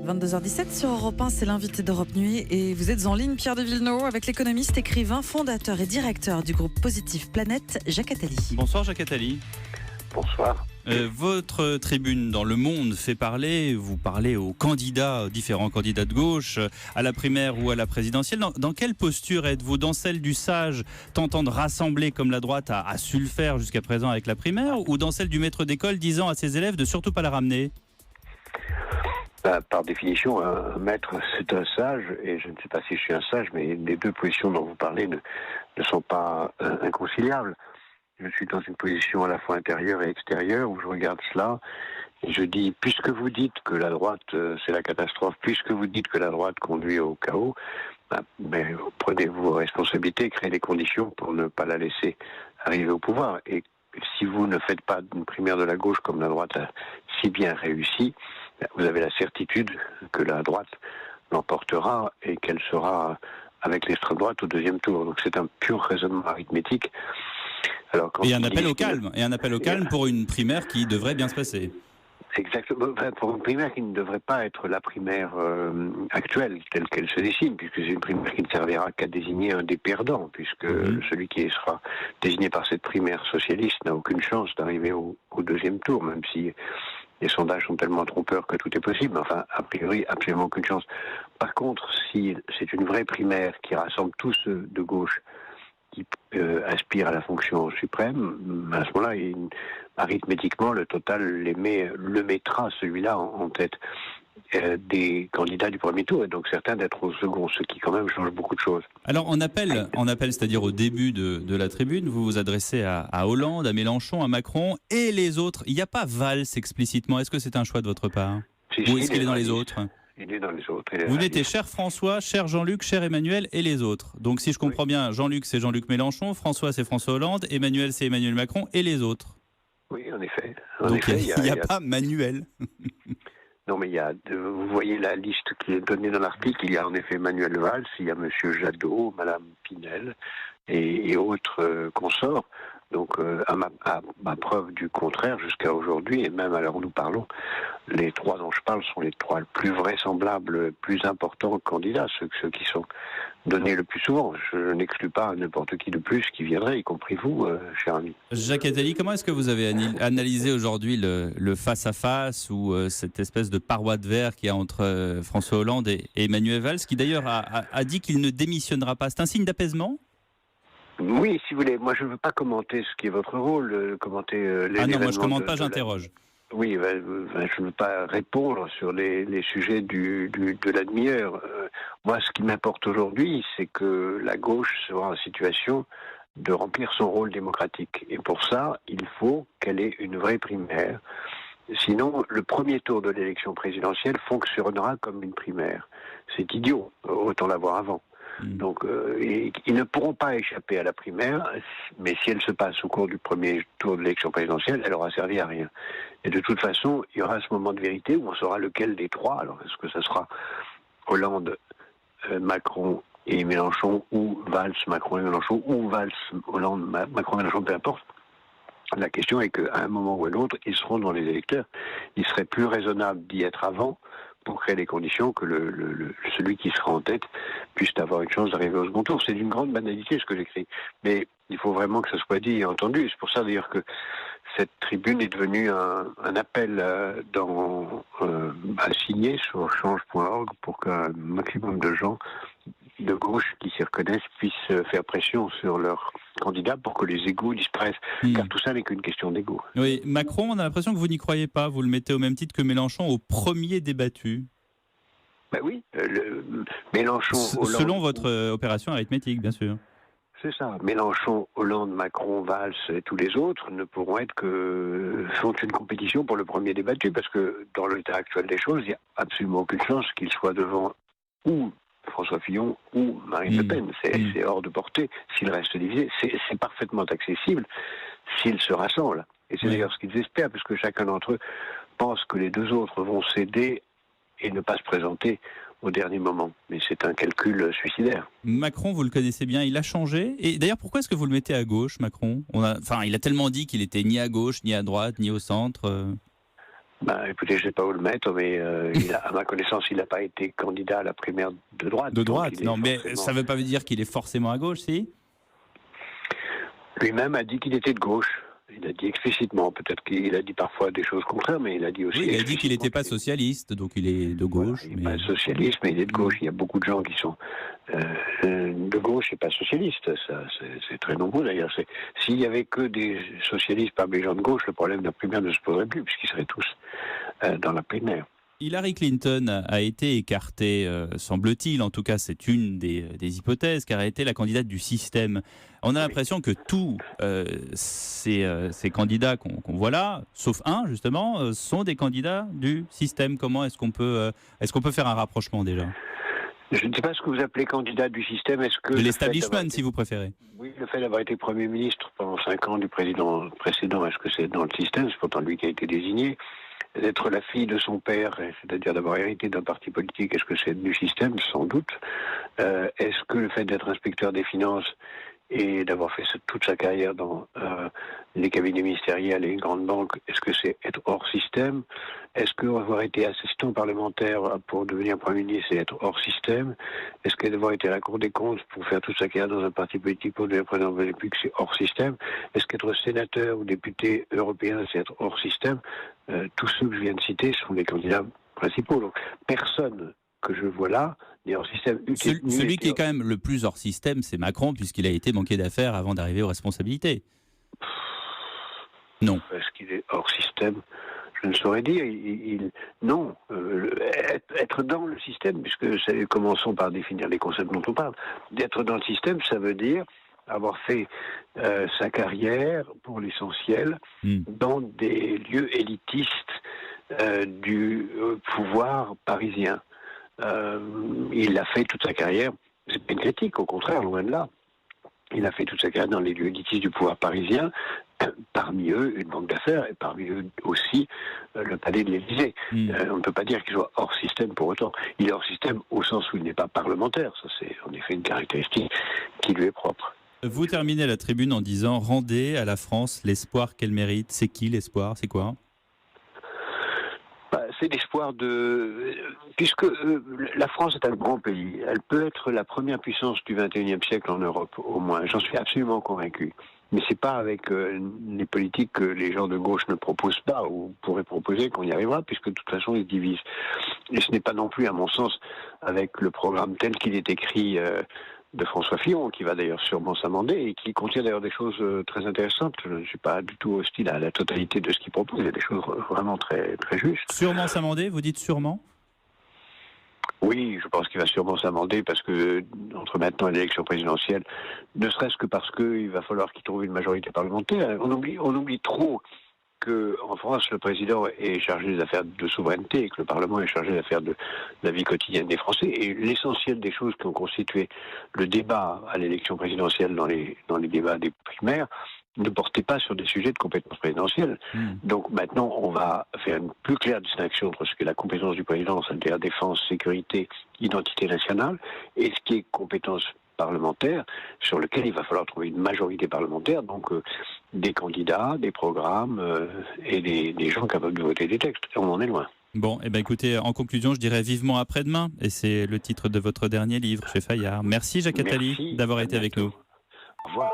22h17 sur Europe 1, c'est l'invité d'Europe Nuit et vous êtes en ligne, Pierre de Villeneuve, avec l'économiste, écrivain, fondateur et directeur du groupe Positif Planète, Jacques Attali. Bonsoir Jacques Attali. Bonsoir. Votre tribune dans Le Monde fait parler, vous parlez aux candidats, différents candidats de gauche, à la primaire ou à la présidentielle. Dans quelle posture êtes-vous? Dans celle du sage tentant de rassembler comme la droite a su le faire jusqu'à présent avec la primaire, ou dans celle du maître d'école disant à ses élèves de surtout pas la ramener? Par définition, un maître, c'est un sage, et je ne sais pas si je suis un sage, mais les deux positions dont vous parlez ne sont pas inconciliables. Je suis dans une position à la fois intérieure et extérieure, où je regarde cela, et je dis, puisque vous dites que la droite, c'est la catastrophe, puisque vous dites que la droite conduit au chaos, prenez vos responsabilités, créez les conditions pour ne pas la laisser arriver au pouvoir. Et si vous ne faites pas une primaire de la gauche comme la droite a si bien réussi, vous avez la certitude que la droite l'emportera et qu'elle sera avec l'extrême droite au deuxième tour. Donc c'est un pur raisonnement arithmétique. Alors, et un appel au calme, pour une primaire qui devrait bien se passer. Exactement, pour une primaire qui ne devrait pas être la primaire actuelle telle qu'elle se dessine, puisque c'est une primaire qui ne servira qu'à désigner un des perdants, puisque celui qui sera désigné par cette primaire socialiste n'a aucune chance d'arriver au deuxième tour, même si les sondages sont tellement trompeurs que tout est possible. Enfin, a priori, absolument aucune chance. Par contre, si c'est une vraie primaire qui rassemble tous ceux de gauche qui aspirent à la fonction suprême, à ce moment-là, arithmétiquement, le total le mettra, celui-là, en tête des candidats du premier tour, et donc certains d'être au second, ce qui quand même change beaucoup de choses. Alors en appel, c'est-à-dire au début de la tribune, vous vous adressez à Hollande, à Mélenchon, à Macron et les autres. Il n'y a pas Valls explicitement. Est-ce que c'est un choix de votre part? Ou est-ce qu'il est dans les autres? Il est dans les autres. Vous mettez cher François, cher Jean-Luc, cher Emmanuel et les autres. Donc si je comprends bien, Jean-Luc c'est Jean-Luc Mélenchon, François c'est François Hollande, Emmanuel c'est Emmanuel Macron et les autres. Oui, en effet. Donc il n'y a pas Manuel. Non, mais vous voyez la liste qui est donnée dans l'article, il y a en effet Manuel Valls, il y a Monsieur Jadot, Madame Pinel et autres consorts. Donc, à ma preuve du contraire, jusqu'à aujourd'hui, et même à l'heure où nous parlons, les trois dont je parle sont les trois plus vraisemblables, plus importants candidats, ceux qui sont donnés le plus souvent. Je n'exclus pas n'importe qui de plus qui viendrait, y compris vous, cher ami. Jacques Attali, comment est-ce que vous avez analysé aujourd'hui le face-à-face ou cette espèce de paroi de verre qu'il y a entre François Hollande et Emmanuel Valls, qui d'ailleurs a dit qu'il ne démissionnera pas? C'est un signe d'apaisement? Oui, si vous voulez. Moi, je ne veux pas commenter ce qui est votre rôle, commenter les non, moi je ne commande pas, j'interroge. Oui, je ne veux pas répondre sur les sujets de la demi-heure. Moi, ce qui m'importe aujourd'hui, c'est que la gauche sera en situation de remplir son rôle démocratique. Et pour ça, il faut qu'elle ait une vraie primaire. Sinon, le premier tour de l'élection présidentielle fonctionnera comme une primaire. C'est idiot, autant l'avoir avant. Donc, ils ne pourront pas échapper à la primaire, mais si elle se passe au cours du premier tour de l'élection présidentielle, elle aura servi à rien. Et de toute façon, il y aura ce moment de vérité où on saura lequel des trois. Alors, est-ce que ça sera Hollande, Macron et Mélenchon, ou Valls, Macron et Mélenchon, ou Valls, Hollande, Macron et Mélenchon, peu importe. La question est qu'à un moment ou à un autre, ils seront dans les électeurs. Il serait plus raisonnable d'y être avant pour créer les conditions que celui qui sera en tête puisse avoir une chance d'arriver au second tour. C'est d'une grande banalité ce que j'écris, mais il faut vraiment que ça soit dit et entendu. C'est pour ça d'ailleurs que cette tribune est devenue un appel à signer sur change.org pour qu'un maximum de gens de gauche qui s'y reconnaissent puissent faire pression sur leurs candidats pour que les égos disparaissent. Car tout ça n'est qu'une question d'ego. Oui, Macron, on a l'impression que vous n'y croyez pas. Vous le mettez au même titre que Mélenchon au premier débattu. Ben oui, Mélenchon, Hollande... Selon votre opération arithmétique, bien sûr. C'est ça. Mélenchon, Hollande, Macron, Valls et tous les autres ne pourront être font une compétition pour le premier débattu, parce que dans l'état actuel des choses, il n'y a absolument aucune chance qu'ils soient devant ou François Fillon ou Marine Le Pen. C'est hors de portée s'ils restent divisés. C'est parfaitement accessible s'ils se rassemblent. Et c'est d'ailleurs ce qu'ils espèrent, puisque chacun d'entre eux pense que les deux autres vont céder et ne pas se présenter au dernier moment. Mais c'est un calcul suicidaire. Macron, vous le connaissez bien, il a changé. Et d'ailleurs, pourquoi est-ce que vous le mettez à gauche, Macron? Il a tellement dit qu'il était ni à gauche, ni à droite, ni au centre. Écoutez, je ne sais pas où le mettre, mais à ma connaissance, il n'a pas été candidat à la primaire de droite. De droite, non, mais ça ne veut pas dire qu'il est forcément à gauche, si? Lui-même a dit qu'il était de gauche. Il a dit explicitement, peut-être qu'il a dit parfois des choses contraires, mais il a dit aussi... Oui, il a dit qu'il n'était pas socialiste, donc il est de gauche. Voilà, il n'est pas socialiste, mais il est de gauche. Il y a beaucoup de gens qui sont de gauche et pas socialistes. Ça, c'est très nombreux d'ailleurs. S'il n'y avait que des socialistes parmi les gens de gauche, le problème de la primaire ne se poserait plus, puisqu'ils seraient tous dans la primaire. Hillary Clinton a été écartée, semble-t-il, en tout cas c'est une des hypothèses, car elle a été la candidate du système. On a l'impression que tous ces candidats qu'on voit là, sauf un justement, sont des candidats du système. Comment est-ce qu'on peut faire un rapprochement déjà? Je ne sais pas ce que vous appelez candidat du système. Est-ce que de l'establishment, si vous préférez. Oui, le fait d'avoir été Premier ministre pendant 5 ans du président précédent, est-ce que c'est dans le système? C'est pourtant lui qui a été désigné. D'être la fille de son père, c'est-à-dire d'avoir hérité d'un parti politique, est-ce que c'est du système? Sans doute. Est-ce que le fait d'être inspecteur des finances et d'avoir fait toute sa carrière dans les cabinets ministériels et les grandes banques, est-ce que c'est être hors système? Est-ce qu'avoir été assistant parlementaire pour devenir Premier ministre, c'est être hors système? Est-ce qu'avoir été à la Cour des comptes pour faire toute sa carrière dans un parti politique pour devenir président de la République, c'est hors système? Est-ce qu'être sénateur ou député européen, c'est être hors système? Tous ceux que je viens de citer sont les candidats principaux. Donc, personne que je vois là n'est hors système. Celui qui est quand même le plus hors système, c'est Macron, puisqu'il a été banquier d'affaires avant d'arriver aux responsabilités. Non. Est-ce qu'il est hors système? Je ne saurais dire. Non. Être dans le système, puisque commençons par définir les concepts dont on parle. D'être dans le système, ça veut dire avoir fait sa carrière, pour l'essentiel, dans des lieux élitistes du pouvoir parisien. Il a fait toute sa carrière, c'est pas une critique, au contraire, loin de là. Il a fait toute sa carrière dans les lieux élitistes du pouvoir parisien, parmi eux une banque d'affaires et parmi eux aussi le palais de l'Élysée. On ne peut pas dire qu'il soit hors système pour autant. Il est hors système au sens où il n'est pas parlementaire. Ça, c'est en effet une caractéristique qui lui est propre. Vous terminez la tribune en disant « Rendez à la France l'espoir qu'elle mérite ». C'est qui l'espoir? C'est quoi? C'est l'espoir puisque la France est un grand pays. Elle peut être la première puissance du XXIe siècle en Europe, au moins. J'en suis absolument convaincu. Mais c'est pas avec les politiques que les gens de gauche ne proposent pas ou pourraient proposer qu'on y arrivera, puisque de toute façon ils divisent. Et ce n'est pas non plus, à mon sens, avec le programme tel qu'il est écrit de François Fillon, qui va d'ailleurs sûrement s'amender et qui contient d'ailleurs des choses très intéressantes. Je ne suis pas du tout hostile à la totalité de ce qu'il propose. Il y a des choses vraiment très, très justes. Sûrement s'amender, vous dites sûrement? Oui, je pense qu'il va sûrement s'amender parce que, entre maintenant et l'élection présidentielle, ne serait-ce que parce qu'il va falloir qu'il trouve une majorité parlementaire. On oublie trop qu'en France, le président est chargé des affaires de souveraineté et que le Parlement est chargé des affaires de la vie quotidienne des Français. Et l'essentiel des choses qui ont constitué le débat à l'élection présidentielle dans les débats des primaires ne portait pas sur des sujets de compétence présidentielle. Donc maintenant, on va faire une plus claire distinction entre ce qui est la compétence du président, c'est-à-dire défense, sécurité, identité nationale, et ce qui est compétence parlementaire, sur lequel il va falloir trouver une majorité parlementaire, donc des candidats, des programmes et des gens capables de voter des textes. Et on en est loin. Bon, eh ben écoutez, en conclusion, je dirais vivement après-demain, et c'est le titre de votre dernier livre chez Fayard. Merci Jacques Attali d'avoir été avec nous. Au revoir.